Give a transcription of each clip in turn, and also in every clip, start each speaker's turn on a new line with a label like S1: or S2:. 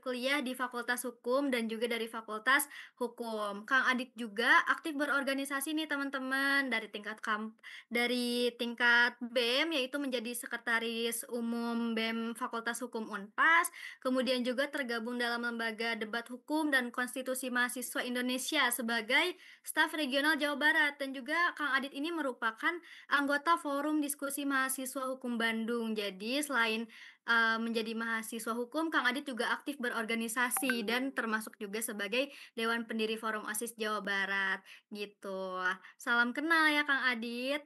S1: kuliah di Fakultas Hukum dan juga dari Fakultas Hukum. Kang Adit juga aktif berorganisasi nih teman-teman dari tingkat BEM yaitu menjadi Sekretaris Umum BEM Fakultas Hukum Unpas, kemudian juga tergabung dalam Lembaga Debat Hukum dan Konstitusi Mahasiswa Indonesia sebagai staf regional Jawa Barat dan juga Kang Adit ini merupakan anggota Forum Diskusi Mahasiswa Hukum Bandung. Jadi selain menjadi mahasiswa hukum, Kang Adit juga aktif berorganisasi dan termasuk juga sebagai Dewan Pendiri Forum OSIS Jawa Barat, gitu. Salam kenal ya Kang Adit.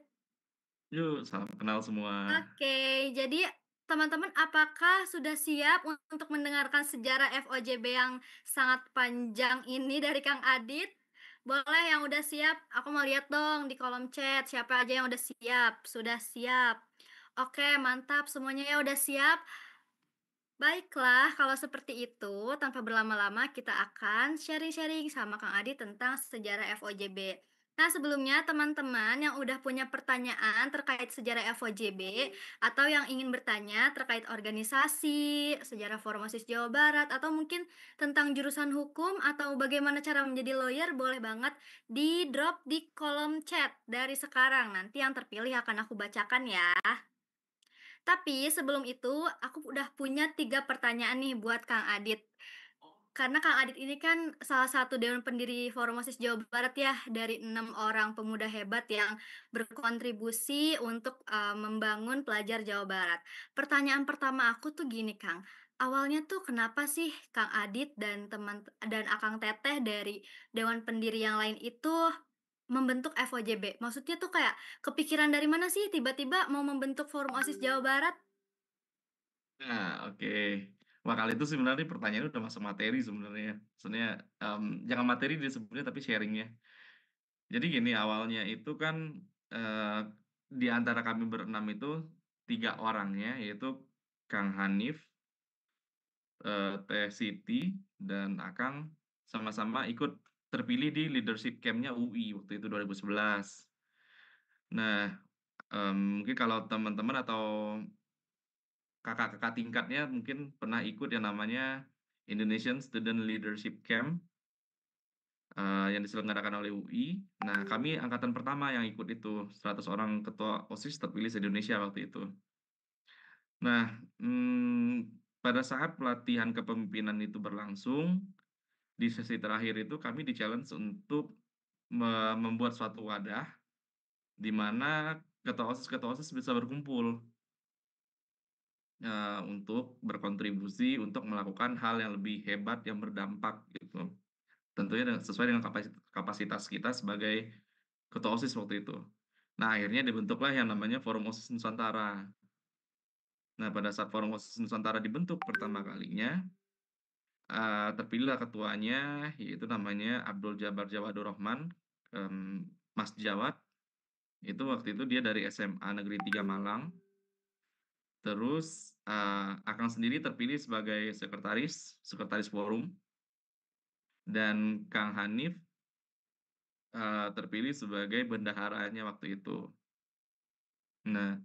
S2: Yuk, salam kenal semua.
S1: Oke, jadi teman-teman apakah sudah siap untuk mendengarkan sejarah FOJB yang sangat panjang ini dari Kang Adit? Boleh yang udah siap, aku mau lihat dong di kolom chat siapa aja yang udah siap. Sudah siap. Oke, mantap semuanya ya udah siap. Baiklah, kalau seperti itu, tanpa berlama-lama kita akan sharing-sharing sama Kang Adi tentang sejarah FOJB. Nah, sebelumnya teman-teman yang udah punya pertanyaan terkait sejarah FOJB atau yang ingin bertanya terkait organisasi, sejarah Formosis Jawa Barat, atau mungkin tentang jurusan hukum atau bagaimana cara menjadi lawyer, boleh banget di drop di kolom chat dari sekarang. Nanti yang terpilih akan aku bacakan ya. Tapi sebelum itu, aku udah punya 3 pertanyaan nih buat Kang Adit. Karena Kang Adit ini kan salah satu dewan pendiri Forum OSIS Jawa Barat ya, dari 6 orang pemuda hebat yang berkontribusi untuk, membangun pelajar Jawa Barat. Pertanyaan pertama aku tuh gini Kang, awalnya tuh kenapa sih Kang Adit dan Akang Teteh dari dewan pendiri yang lain itu membentuk FOJB? Maksudnya tuh kayak kepikiran dari mana sih tiba-tiba mau membentuk Forum OSIS Jawa Barat?
S2: Nah, oke. Wah, kali itu sebenarnya pertanyaannya udah masuk materi sebenarnya. Sebenarnya, jangan materi dia sebenarnya tapi sharing-nya. Jadi gini, awalnya itu kan, eee, di antara kami berenam itu 3 orangnya, yaitu Kang Hanif, Teh Siti, dan Akang sama-sama ikut terpilih di leadership camp-nya UI waktu itu 2011. Nah, mungkin kalau teman-teman atau kakak-kakak tingkatnya mungkin pernah ikut yang namanya Indonesian Student Leadership Camp, yang diselenggarakan oleh UI. Nah, kami angkatan pertama yang ikut itu, 100 orang ketua OSIS terpilih se-Indonesia waktu itu. Nah, pada saat pelatihan kepemimpinan itu berlangsung, di sesi terakhir itu kami di-challenge untuk membuat suatu wadah, di mana ketua OSIS bisa berkumpul, untuk berkontribusi untuk melakukan hal yang lebih hebat yang berdampak gitu. Tentunya sesuai dengan kapasitas kita sebagai ketua OSIS waktu itu. Nah, akhirnya dibentuklah yang namanya Forum OSIS Nusantara. Nah, pada saat Forum OSIS Nusantara dibentuk pertama kalinya, terpilihlah ketuanya, yaitu namanya Abdul Jabar Jawadur Rahman, Mas Jawad. Itu waktu itu dia dari SMA Negeri 3 Malang. Terus, Akang sendiri terpilih sebagai sekretaris forum, dan Kang Hanif, terpilih sebagai bendaharanya waktu itu. Nah,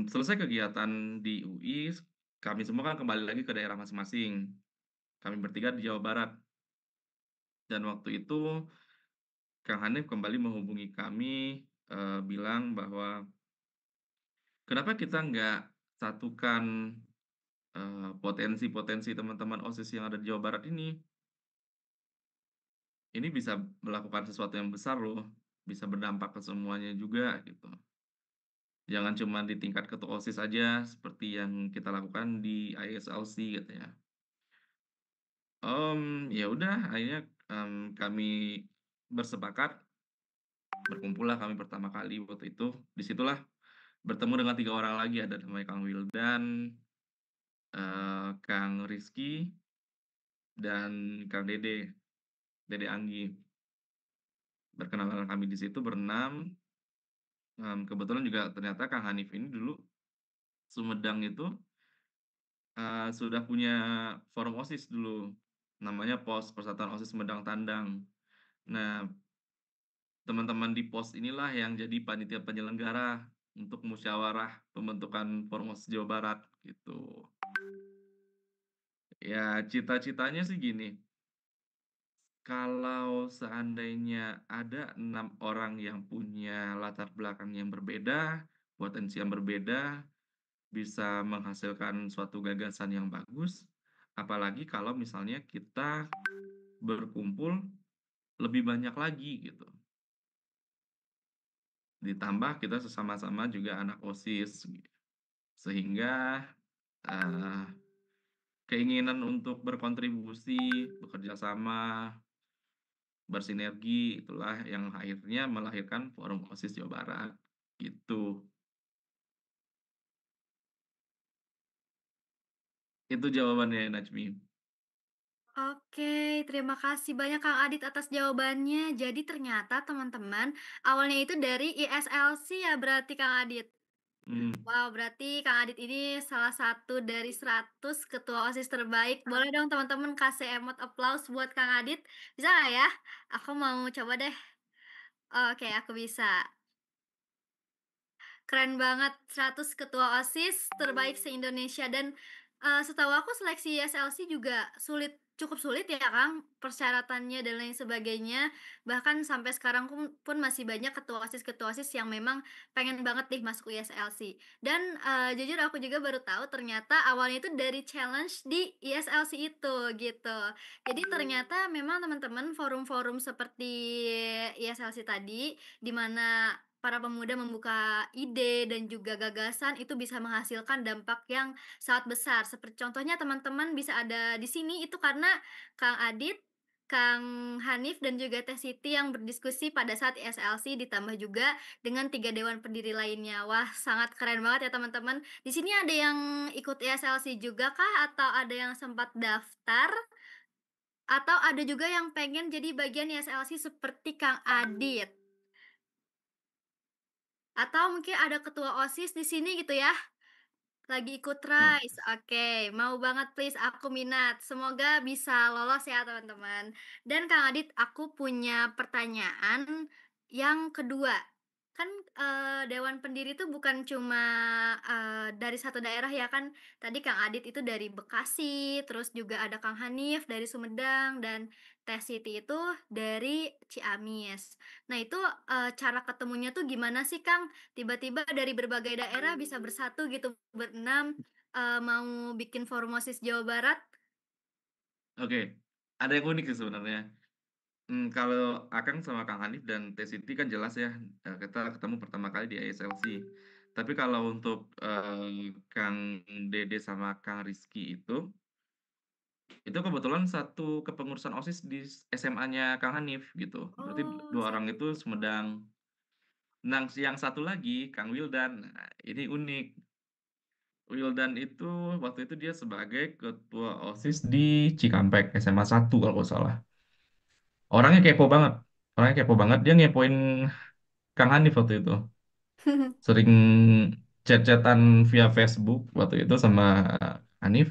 S2: selesai kegiatan di UI, kami semua kan kembali lagi ke daerah masing-masing. Kami bertiga di Jawa Barat, dan waktu itu Kang Hanif kembali menghubungi kami, bilang bahwa, "Kenapa kita nggak satukan, potensi-potensi teman-teman OSIS yang ada di Jawa Barat ini? Ini bisa melakukan sesuatu yang besar loh, bisa berdampak ke semuanya juga," gitu. "Jangan cuma di tingkat ketua OSIS aja seperti yang kita lakukan di ISLC," katanya. Ya udah akhirnya, kami bersepakat, berkumpullah kami pertama kali waktu itu. Di situlah bertemu dengan 3 orang lagi, ada namanya Kang Wildan, Kang Rizky, dan Kang Dede Anggi. Berkenalan kami di situ berenam, kebetulan juga ternyata Kang Hanif ini dulu Sumedang itu, sudah punya forum OSIS dulu, namanya POS, Persatuan OSIS Sumedang Tandang. Nah, teman-teman di POS inilah yang jadi panitia penyelenggara untuk musyawarah pembentukan forum OSIS Jawa Barat, gitu. Ya, cita-citanya sih gini, kalau seandainya ada 6 orang yang punya latar belakang yang berbeda, potensi yang berbeda, bisa menghasilkan suatu gagasan yang bagus, apalagi kalau misalnya kita berkumpul lebih banyak lagi gitu. Ditambah kita sesama-sama juga anak OSIS, sehingga eh, keinginan untuk berkontribusi, bekerja sama, bersinergi, itulah yang akhirnya melahirkan Forum OSIS Jawa Barat. Gitu. Itu jawabannya, Najmi.
S1: Oke, terima kasih banyak Kang Adit atas jawabannya. Jadi ternyata teman-teman, awalnya itu dari ISLC ya berarti Kang Adit?
S2: Hmm,
S1: Wow, berarti Kang Adit ini salah satu dari 100 ketua OSIS terbaik. Boleh dong teman-teman kasih emot applause buat Kang Adit? Bisa nggak ya? Aku mau coba deh. Oke, aku bisa. Keren banget, 100 ketua OSIS terbaik se-Indonesia dan, setahu aku seleksi SLC juga cukup sulit ya, Kang, persyaratannya dan lain sebagainya. Bahkan sampai sekarang pun masih banyak ketua OSIS yang memang pengen banget nih masuk ISLC. Dan, jujur aku juga baru tahu ternyata awalnya itu dari challenge di ISLC itu, gitu. Jadi ternyata memang teman-teman forum-forum seperti ISLC tadi, di mana para pemuda membuka ide dan juga gagasan itu bisa menghasilkan dampak yang sangat besar. Seperti contohnya teman-teman bisa ada di sini itu karena Kang Adit, Kang Hanif dan juga Teh Siti yang berdiskusi pada saat SLC ditambah juga dengan 3 dewan pendiri lainnya. Wah, sangat keren banget ya teman-teman. Di sini ada yang ikut SLC juga kah atau ada yang sempat daftar atau ada juga yang pengen jadi bagian SLC seperti Kang Adit? Atau mungkin ada ketua OSIS di sini gitu ya, lagi ikut
S2: oh,
S1: RISE, oke, mau banget please aku minat, semoga bisa lolos ya teman-teman. Dan Kang Adit, aku punya pertanyaan yang kedua, kan, dewan pendiri itu bukan cuma, dari satu daerah ya kan, tadi Kang Adit itu dari Bekasi, terus juga ada Kang Hanif dari Sumedang, dan Teh Siti itu dari Ciamis. Nah itu, cara ketemunya tuh gimana sih Kang? Tiba-tiba dari berbagai daerah bisa bersatu gitu berenam, mau bikin Formosis Jawa Barat.
S2: oke. Ada yang unik sih sebenarnya. Kalau Akang sama Kang Hanif dan Teh Siti kan jelas ya, kita ketemu pertama kali di ISLC. Tapi kalau untuk Kang Dede sama Kang Rizky itu kebetulan satu kepengurusan OSIS di SMA-nya Kang Hanif gitu. Berarti
S1: Oh,
S2: dua orang
S1: satu.
S2: itu Sumedang. Nah, yang satu lagi Kang Wildan. Nah, ini unik. Wildan itu waktu itu dia sebagai ketua OSIS di Cikampek SMA 1 kalau nggak salah. Orangnya kepo banget. Orangnya kepo banget. Dia ngepoin Kang Hanif waktu itu. Sering chat-chatan via Facebook waktu itu sama Hanif,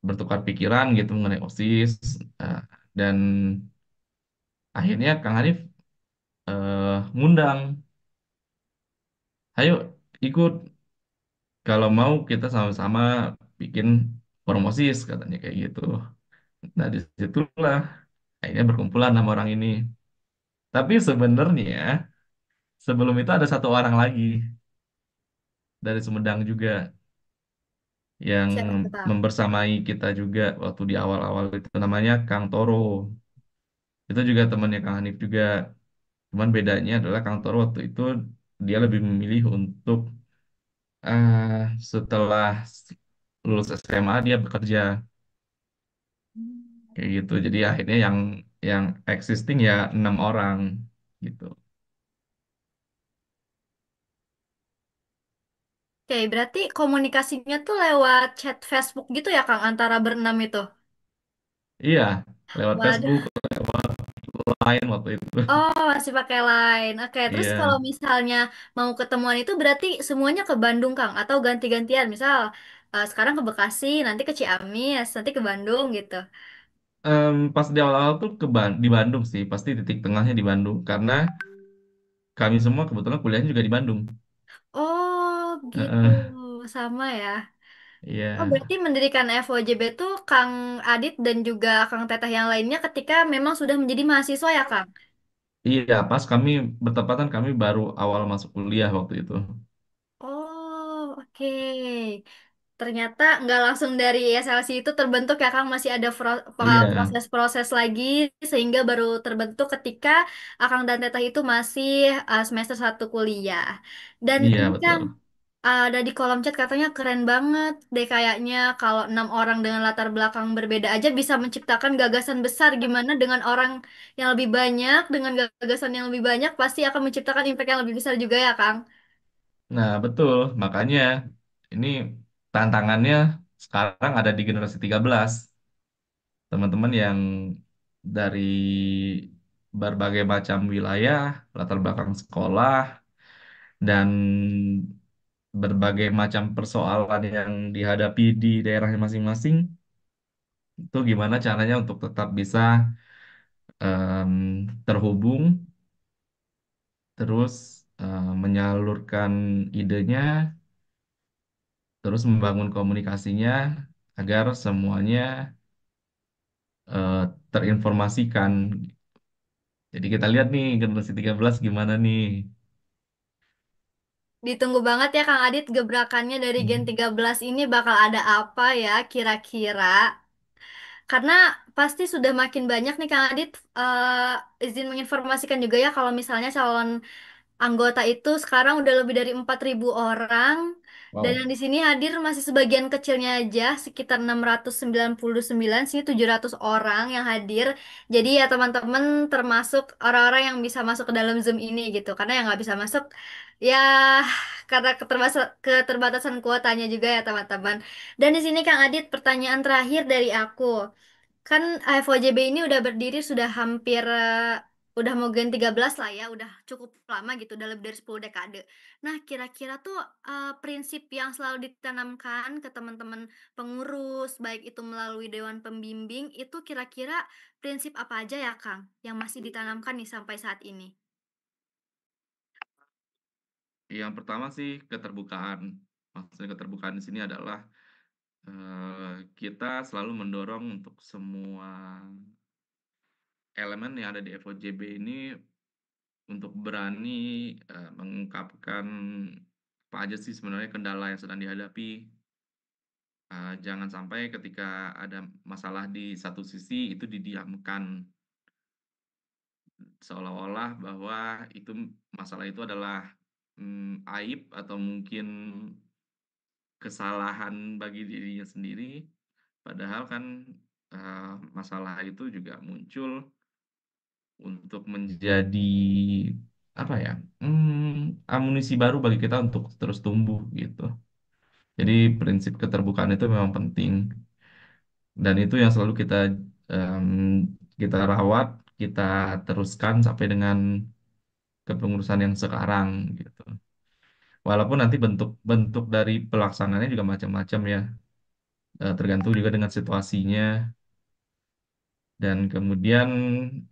S2: bertukar pikiran gitu mengenai OSIS. Nah, dan akhirnya Kang Hanif ngundang, ayo ikut, kalau mau kita sama-sama bikin forum OSIS katanya kayak gitu. Nah disitulah akhirnya berkumpulan nama orang ini. Tapi sebenarnya sebelum itu ada satu orang lagi dari Sumedang juga yang
S1: Siapa tuh, Kang?
S2: membersamai kita juga waktu di awal-awal itu, namanya Kang Toro. Itu juga temannya Kang Hanif juga. Cuman bedanya adalah Kang Toro waktu itu dia lebih memilih untuk setelah lulus SMA dia bekerja kayak gitu. Jadi akhirnya yang existing ya 6 orang gitu.
S1: Oke, berarti komunikasinya tuh lewat chat Facebook gitu ya, Kang, antara berenam itu?
S2: Iya, lewat Facebook,
S1: Waduh.
S2: lewat Line waktu itu.
S1: Oh, masih pakai Line. Oke, terus kalau
S2: Iya.
S1: misalnya mau ketemuan itu berarti semuanya ke Bandung, Kang, atau ganti-gantian? Misal, sekarang ke Bekasi, nanti ke Ciamis, nanti ke Bandung gitu.
S2: Pas di awal-awal tuh di Bandung sih, pasti titik tengahnya di Bandung karena kami semua kebetulan kuliahnya juga di Bandung.
S1: Oh, begitu.
S2: Heeh,
S1: Sama ya. Oh,
S2: Iya,
S1: berarti mendirikan FOJB tuh Kang Adit dan juga Kang Teteh yang lainnya ketika memang sudah menjadi mahasiswa ya, Kang?
S2: iya, pas kami bertepatan kami baru awal masuk kuliah waktu itu.
S1: Oh, oke. Ternyata nggak langsung dari SLC itu terbentuk ya, Kang. Masih ada
S2: Iya,
S1: proses-proses lagi sehingga baru terbentuk ketika Akang dan Teteh itu masih semester 1 kuliah. Dan
S2: iya
S1: ini
S2: betul.
S1: Kang, ada di kolom chat katanya keren banget deh kayaknya kalau 6 orang dengan latar belakang berbeda aja bisa menciptakan gagasan besar. Gimana dengan orang yang lebih banyak, dengan gagasan yang lebih banyak pasti akan menciptakan impact yang lebih besar juga ya, Kang.
S2: Nah, betul. Makanya ini tantangannya sekarang ada di generasi 13. Teman-teman yang dari berbagai macam wilayah, latar belakang sekolah, dan berbagai macam persoalan yang dihadapi di daerahnya masing-masing, itu gimana caranya untuk tetap bisa terhubung, terus menyalurkan idenya, terus membangun komunikasinya agar semuanya eh, terinformasikan. Jadi kita lihat nih generasi 13 gimana nih.
S1: Ditunggu banget ya Kang Adit gebrakannya dari Gen
S2: Hmm.
S1: 13 ini bakal ada apa ya kira-kira? Karena pasti sudah makin banyak nih Kang Adit izin menginformasikan juga ya kalau misalnya calon anggota itu sekarang udah lebih dari 4.000 orang dan
S2: Wow.
S1: yang di sini hadir masih sebagian kecilnya aja sekitar 699 sih 700 orang yang hadir. Jadi ya teman-teman termasuk orang-orang yang bisa masuk ke dalam Zoom ini gitu. Karena yang nggak bisa masuk ya karena keterbatasan kuotanya juga ya teman-teman. Dan di sini Kang Adit pertanyaan terakhir dari aku. Kan FOJB ini udah berdiri sudah hampir udah mau gen 13 lah ya, udah cukup lama gitu, udah lebih dari 10 dekade. Nah, kira-kira tuh prinsip yang selalu ditanamkan ke teman-teman pengurus, baik itu melalui dewan pembimbing, itu kira-kira prinsip apa aja ya, Kang, yang masih ditanamkan nih sampai saat ini?
S2: Yang pertama sih keterbukaan. Maksudnya keterbukaan di sini adalah kita selalu mendorong untuk semua elemen yang ada di FOJB ini untuk berani mengungkapkan apa aja sih sebenarnya kendala yang sedang dihadapi. Jangan sampai ketika ada masalah di satu sisi itu didiamkan, seolah-olah bahwa itu masalah itu adalah aib atau mungkin kesalahan bagi dirinya sendiri. Padahal kan masalah itu juga muncul untuk menjadi apa ya, amunisi baru bagi kita untuk terus tumbuh gitu. Jadi prinsip keterbukaan itu memang penting dan itu yang selalu em, kita rawat, kita teruskan sampai dengan kepengurusan yang sekarang gitu. Walaupun nanti bentuk-bentuk dari pelaksanaannya juga macam-macam ya, tergantung juga dengan situasinya. Dan kemudian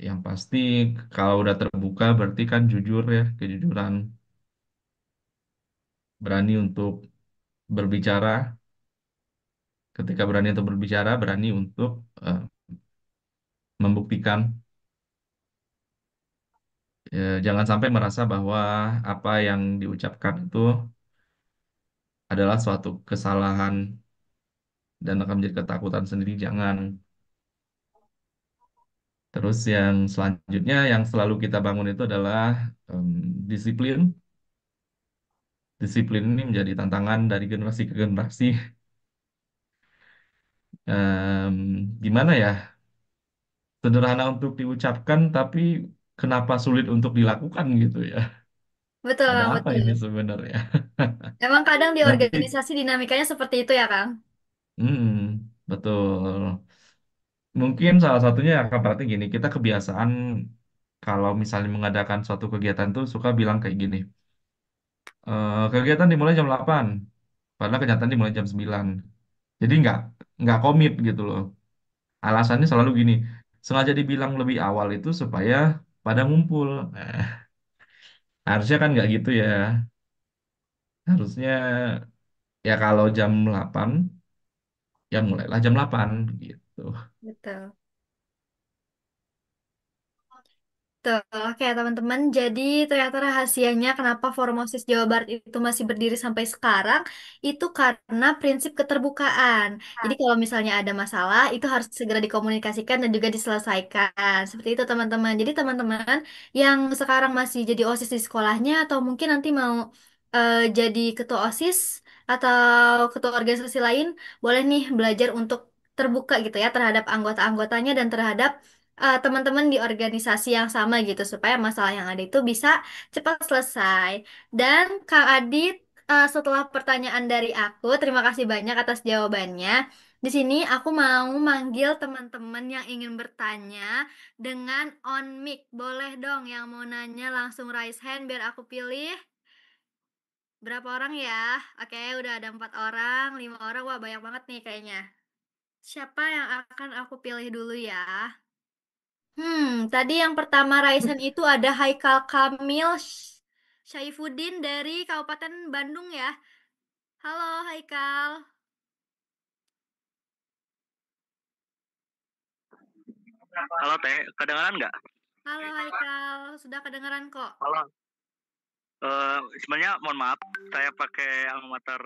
S2: yang pasti kalau udah terbuka berarti kan jujur ya, kejujuran, berani untuk berbicara. Ketika berani untuk berbicara, berani untuk eh, membuktikan. Jangan sampai merasa bahwa apa yang diucapkan itu adalah suatu kesalahan dan akan menjadi ketakutan sendiri. Jangan. Terus yang selanjutnya yang selalu kita bangun itu adalah em, disiplin. Disiplin ini menjadi tantangan dari generasi ke generasi. Gimana ya? Sederhana untuk diucapkan, tapi kenapa sulit untuk dilakukan gitu ya?
S1: Betul,
S2: Ada
S1: Kang,
S2: apa ini
S1: betul.
S2: sebenarnya?
S1: Emang kadang di
S2: Nanti,
S1: organisasi dinamikanya seperti itu ya, Kang?
S2: betul. Mungkin salah satunya akan berarti gini, kita kebiasaan kalau misalnya mengadakan suatu kegiatan tuh suka bilang kayak gini, kegiatan dimulai jam 8, padahal kenyataan dimulai jam 9. Jadi nggak komit gitu loh. Alasannya selalu gini, sengaja dibilang lebih awal itu supaya pada ngumpul. Nah, harusnya kan nggak gitu ya. Harusnya ya kalau jam 8. ya mulailah jam 8 gitu.
S1: Betul. Tuh, oke teman-teman. Jadi ternyata rahasianya kenapa Forum OSIS Jawa Barat itu masih berdiri sampai sekarang itu karena prinsip keterbukaan. Jadi kalau misalnya ada masalah itu harus segera dikomunikasikan dan juga diselesaikan. Seperti itu teman-teman. Jadi teman-teman yang sekarang masih jadi OSIS di sekolahnya atau mungkin nanti mau jadi ketua OSIS atau ketua organisasi lain, boleh nih belajar untuk terbuka gitu ya terhadap anggota-anggotanya dan terhadap teman-teman di organisasi yang sama gitu supaya masalah yang ada itu bisa cepat selesai. Dan Kak Adit, setelah pertanyaan dari aku, terima kasih banyak atas jawabannya. Di sini aku mau manggil teman-teman yang ingin bertanya dengan on mic. Boleh dong yang mau nanya langsung raise hand biar aku pilih. Berapa orang ya? Oke, udah ada 4 orang, 5 orang. Wah, banyak banget nih kayaknya. Siapa yang akan aku pilih dulu ya? Tadi yang pertama Raisen itu ada Haikal Kamil Syaifuddin dari Kabupaten Bandung ya. Halo Haikal.
S3: Halo Teh, kedengaran nggak?
S1: Halo Haikal, sudah kedengeran kok.
S3: Halo. Sebenarnya mohon maaf, saya pakai amatir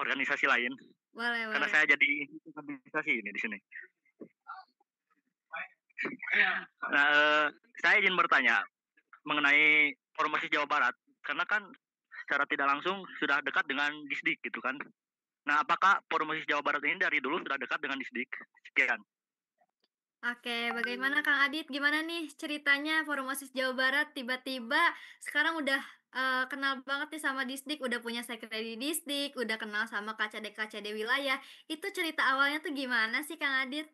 S3: organisasi lain
S1: Boleh,
S3: karena
S1: boleh.
S3: saya jadi organisasi ini di sini. Nah, saya izin bertanya mengenai Ormas Jawa Barat karena kan secara tidak langsung sudah dekat dengan Disdik gitu kan. Nah, apakah Ormas Jawa Barat ini dari dulu sudah dekat dengan Disdik? Sekian.
S1: Oke, bagaimana Kang Adit? Gimana nih ceritanya Forum OSIS Jawa Barat tiba-tiba sekarang udah kenal banget nih sama Disdik, udah punya sekre di Disdik, udah kenal sama KCD-KCD wilayah. Itu cerita awalnya tuh gimana sih Kang Adit?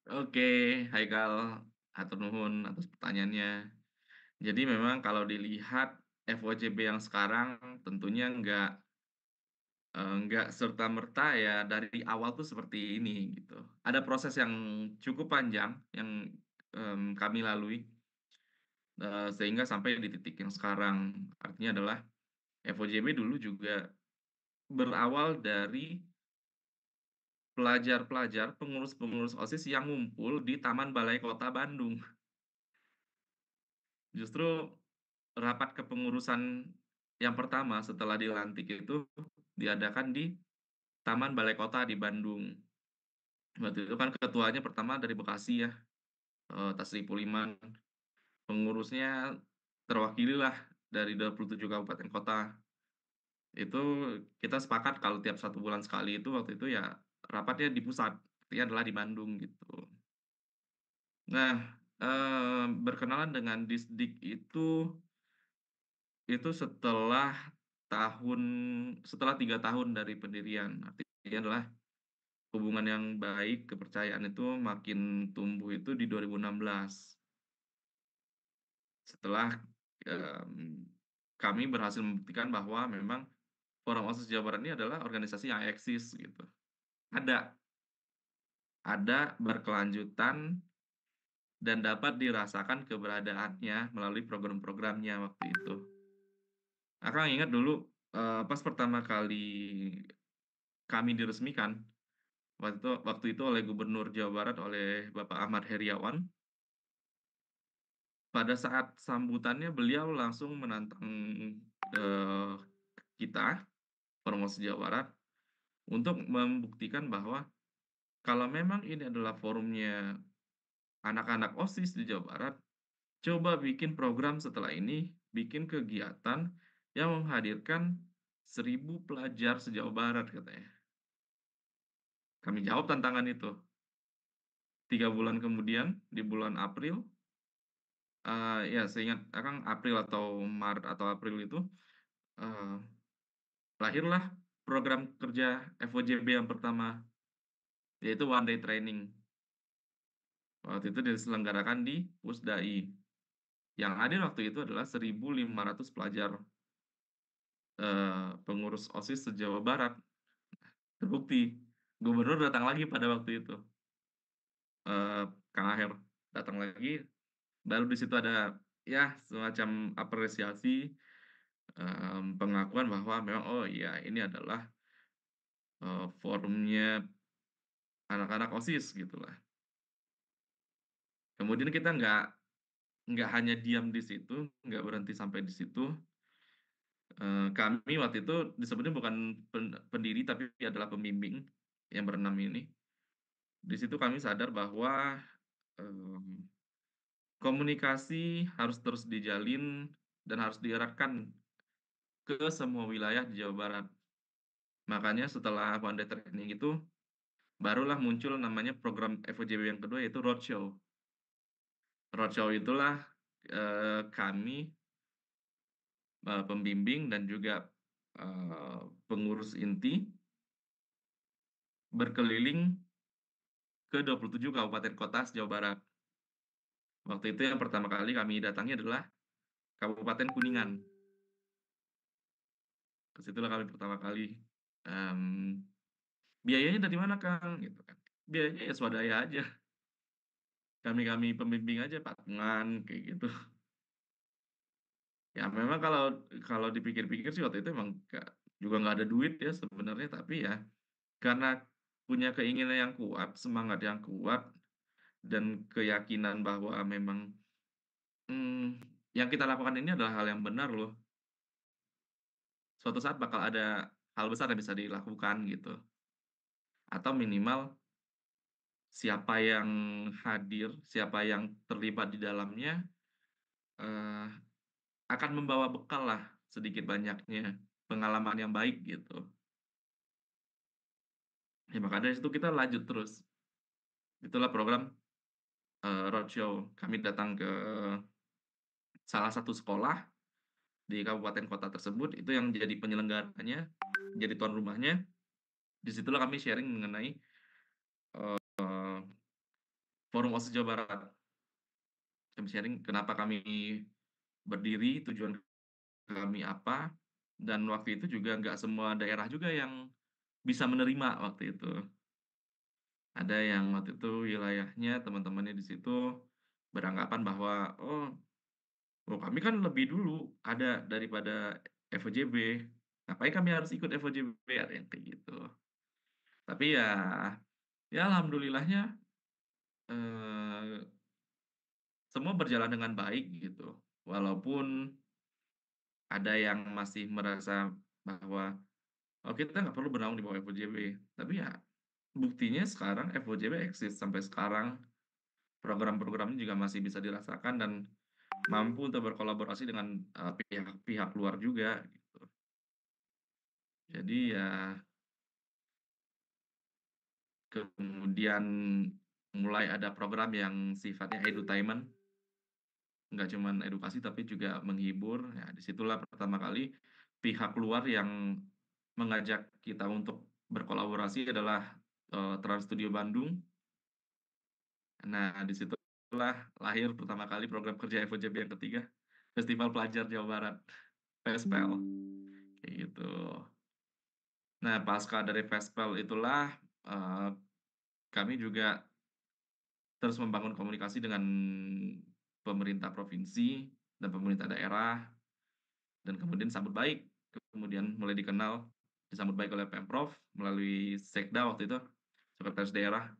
S2: Oke, Haikal, hatur nuhun atas pertanyaannya. Jadi memang kalau dilihat FOJB yang sekarang tentunya nggak serta-merta ya dari awal tuh seperti ini gitu. Ada proses yang cukup panjang yang kami lalui sehingga sampai di titik yang sekarang. Artinya adalah FOJB dulu juga berawal dari pelajar-pelajar, pengurus-pengurus OSIS yang ngumpul di Taman Balai Kota Bandung. Justru rapat kepengurusan yang pertama setelah dilantik itu diadakan di Taman Balai Kota di Bandung. Waktu itu kan ketuanya pertama dari Bekasi ya, Tasri Puliman. Pengurusnya terwakililah dari 27 kabupaten kota. Itu kita sepakat kalau tiap 1 bulan sekali itu waktu itu ya rapatnya di pusat, artinya adalah di Bandung gitu. Nah, berkenalan dengan Disdik itu tahun setelah 3 tahun dari pendirian. Artinya adalah hubungan yang baik, kepercayaan itu makin tumbuh itu di 2016. Setelah, mmm, kami berhasil membuktikan bahwa memang Forum OSIS Jawa Barat ini adalah organisasi yang eksis gitu. Ada berkelanjutan dan dapat dirasakan keberadaannya melalui program-programnya waktu itu. Akang ingat dulu, pas pertama kali kami diresmikan, waktu itu oleh Gubernur Jawa Barat, oleh Bapak Ahmad Heriawan, pada saat sambutannya beliau langsung menantang, eee, kita, Ormas Jawa Barat, untuk membuktikan bahwa kalau memang ini adalah forumnya anak-anak OSIS di Jawa Barat, coba bikin program setelah ini, bikin kegiatan yang menghadirkan 1.000 pelajar se-Jawa Barat katanya. Kami jawab tantangan itu. 3 bulan kemudian, di bulan April, ya seingat Akang April atau Maret atau April itu, eee, lahirlah program kerja FOJB yang pertama, yaitu One Day Training. Waktu itu diselenggarakan di Pusdai. Yang hadir waktu itu adalah 1.500 pelajar, pengurus OSIS se-Jawa Barat. Terbukti, gubernur datang lagi pada waktu itu, Kang Aher datang lagi, baru di situ ada ya semacam apresiasi, pengakuan bahwa memang, oh iya ini adalah, forumnya anak-anak OSIS gitulah. Kemudian kita nggak hanya diam di situ, nggak berhenti sampai di situ. Kami waktu itu disebutnya bukan pendiri tapi adalah pembimbing yang berenam ini. Di situ kami sadar bahwa komunikasi harus terus dijalin dan harus dieratkan ke semua wilayah di Jawa Barat. Makanya setelah One Day Training itu, barulah muncul namanya program FOJB yang kedua, yaitu Roadshow. Roadshow itulah kami, pembimbing dan juga pengurus inti, berkeliling ke 27 kabupaten kota se-Jawa Barat. Waktu itu yang pertama kali kami datangi adalah Kabupaten Kuningan. Ke situlah kami pertama kali, "Biayanya dari mana, Kang?" Gitu kan. "Biayanya ya swadaya aja. Kami pembimbing aja patungan," kayak gitu. Ya memang kalau dipikir-pikir sih waktu itu emang nggak ada duit ya sebenarnya, tapi ya karena punya keinginan yang kuat, semangat yang kuat, dan keyakinan bahwa memang, yang kita lakukan ini adalah hal yang benar loh. Suatu saat bakal ada hal besar yang bisa dilakukan gitu, atau minimal siapa yang hadir, siapa yang terlibat di dalamnya, eee, akan membawa bekal lah sedikit banyaknya, pengalaman yang baik gitu. Ya maka dari situ kita lanjut terus. Itulah program, roadshow. Kami datang ke salah satu sekolah di kabupaten kota tersebut, itu yang jadi penyelenggaranya, jadi tuan rumahnya. Di situlah kami sharing mengenai, eee, Forum OSIS Jawa Barat. Kami sharing kenapa kami berdiri, tujuan kami apa, dan waktu itu juga nggak semua daerah juga yang bisa menerima waktu itu. Ada yang waktu itu wilayahnya teman-temannya di situ beranggapan bahwa, "Oh oh kami kan lebih dulu ada daripada FOJB, ngapain kami harus ikut FOJB?" Ada yang kayak gitu. Tapi ya alhamdulillahnya, eee, semua berjalan dengan baik gitu. Walaupun ada yang masih merasa bahwa, "Oh kita nggak perlu bernaung di bawah FOJB." Tapi ya buktinya sekarang FOJB eksis sampai sekarang, program-programnya juga masih bisa dirasakan dan mampu untuk berkolaborasi dengan, pihak-pihak luar juga gitu. Jadi ya kemudian mulai ada program yang sifatnya edutainment, nggak cuman edukasi tapi juga menghibur. Ya disitulah pertama kali pihak luar yang mengajak kita untuk berkolaborasi adalah, Trans Studio Bandung. Nah disitulah lahir pertama kali program kerja FOJB yang ketiga, Festival Pelajar Jawa Barat, FESPEL, kayak gitu. Nah pasca dari FESPEL itulah, eee, kami juga terus membangun komunikasi dengan pemerintah provinsi dan pemerintah daerah, dan kemudian sambut baik, kemudian mulai dikenal, disambut baik oleh Pemprov melalui Sekda waktu itu, Sekretaris Daerah.